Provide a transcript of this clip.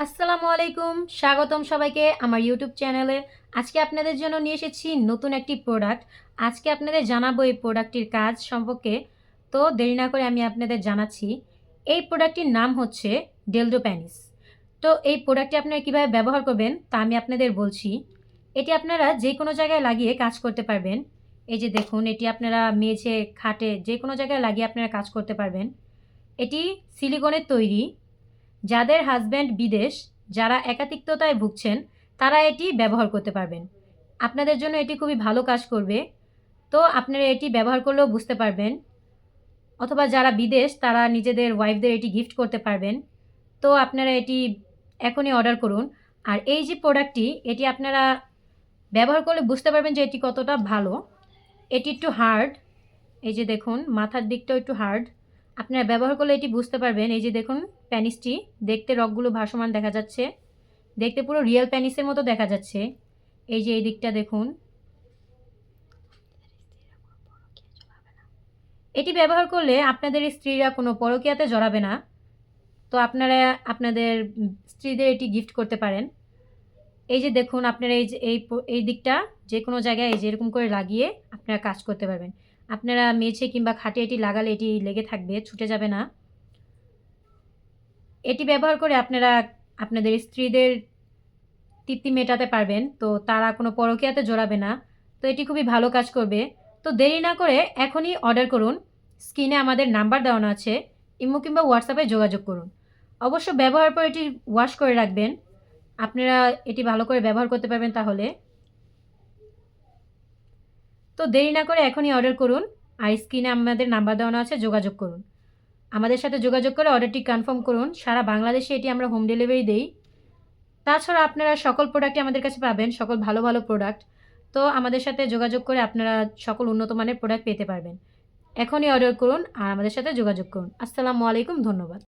আসসালামু আলাইকুম, স্বাগতম সবাইকে আমার ইউটিউব চ্যানেলে। আজকে আপনাদের জন্য নিয়ে এসেছি নতুন একটি প্রোডাক্ট। আজকে আপনাদের জানাবো এই প্রোডাক্টটির কাজ সম্পর্কে। তো দেরি না করে আমি আপনাদের জানাচ্ছি। এই প্রোডাক্টটির নাম হচ্ছে ডেলডো প্যানিস। তো এই প্রোডাক্টটি আপনারা কীভাবে ব্যবহার করবেন তা আমি আপনাদের বলছি। এটি আপনারা যে কোনো জায়গায় লাগিয়ে কাজ করতে পারবেন। এই যে দেখুন, এটি আপনারা মেঝে, খাটে যে কোনো জায়গায় লাগিয়ে আপনারা কাজ করতে পারবেন। এটি সিলিকনের তৈরি। যাদের হাজব্যান্ড বিদেশ, যারা একাকিত্বতায় ভুগছেন, তারা এটি ব্যবহার করতে পারবেন। আপনাদের জন্য এটি খুবই ভালো কাজ করবে। তো আপনারা এটি ব্যবহার করলেও বুঝতে পারবেন। অথবা যারা বিদেশ, তারা নিজেদের ওয়াইফদের এটি গিফট করতে পারবেন। তো আপনারা এটি এখনই অর্ডার করুন। আর এই যে প্রোডাক্টটি, এটি আপনারা ব্যবহার করলে বুঝতে পারবেন যে এটি কতটা ভালো। এটি একটু হার্ড। এই যে দেখুন, মাথার দিকটাও একটু হার্ড। আপনারা ব্যবহার করলে এটি বুঝতে পারবেন। এই যে দেখুন, প্যানিসটি দেখতে রগগুলো ভাসমান দেখা যাচ্ছে। দেখতে পুরো রিয়েল প্যানিসের মতো দেখা যাচ্ছে। এই যে এই দিকটা দেখুন। এটি ব্যবহার করলে আপনাদের স্ত্রীরা কোনো পরকীয়াতে জড়াবে না। তো আপনারা আপনাদের স্ত্রীদের এটি গিফট করতে পারেন। এই যে দেখুন, আপনারা এই যে এই দিকটা যে কোনো জায়গায় এই যে এরকম করে লাগিয়ে আপনারা কাজ করতে পারবেন। আপনারা মেঝে কিংবা খাটে এটি লাগালে এটি লেগে থাকবে, ছুটে যাবে না। এটি ব্যবহার করে আপনারা আপনাদের স্ত্রীদের তৃপ্তি মেটাতে পারবেন। তো তারা কোনো পরকীয়াতে জড়াবে না। তো এটি খুবই ভালো কাজ করবে। তো দেরি না করে এখনই অর্ডার করুন। স্ক্রিনে আমাদের নাম্বার দেওয়ানো আছে। ইমো কিংবা হোয়াটসঅ্যাপে যোগাযোগ করুন। অবশ্য ব্যবহার পর এটি ওয়াশ করে রাখবেন। আপনারা এটি ভালো করে ব্যবহার করতে পারবেন তাহলে। তো দেরি না করে এখনই অর্ডার করুন। আর স্ক্রিনে আমাদের নাম্বার দেওয়ানো আছে, যোগাযোগ করুন। আমাদের সাথে যোগাযোগ করে অর্ডারটি কনফার্ম করুন। সারা বাংলাদেশে এটি আমরা হোম ডেলিভারি দেই। তাছাড়া আপনারা সকল প্রোডাক্টই আমাদের কাছে পাবেন, সকল ভালো ভালো প্রোডাক্ট। তো আমাদের সাথে যোগাযোগ করে আপনারা সকল উন্নত মানের প্রোডাক্ট পেতে পারবেন। এখনই অর্ডার করুন আর আমাদের সাথে যোগাযোগ করুন। আসসালামু আলাইকুম, ধন্যবাদ।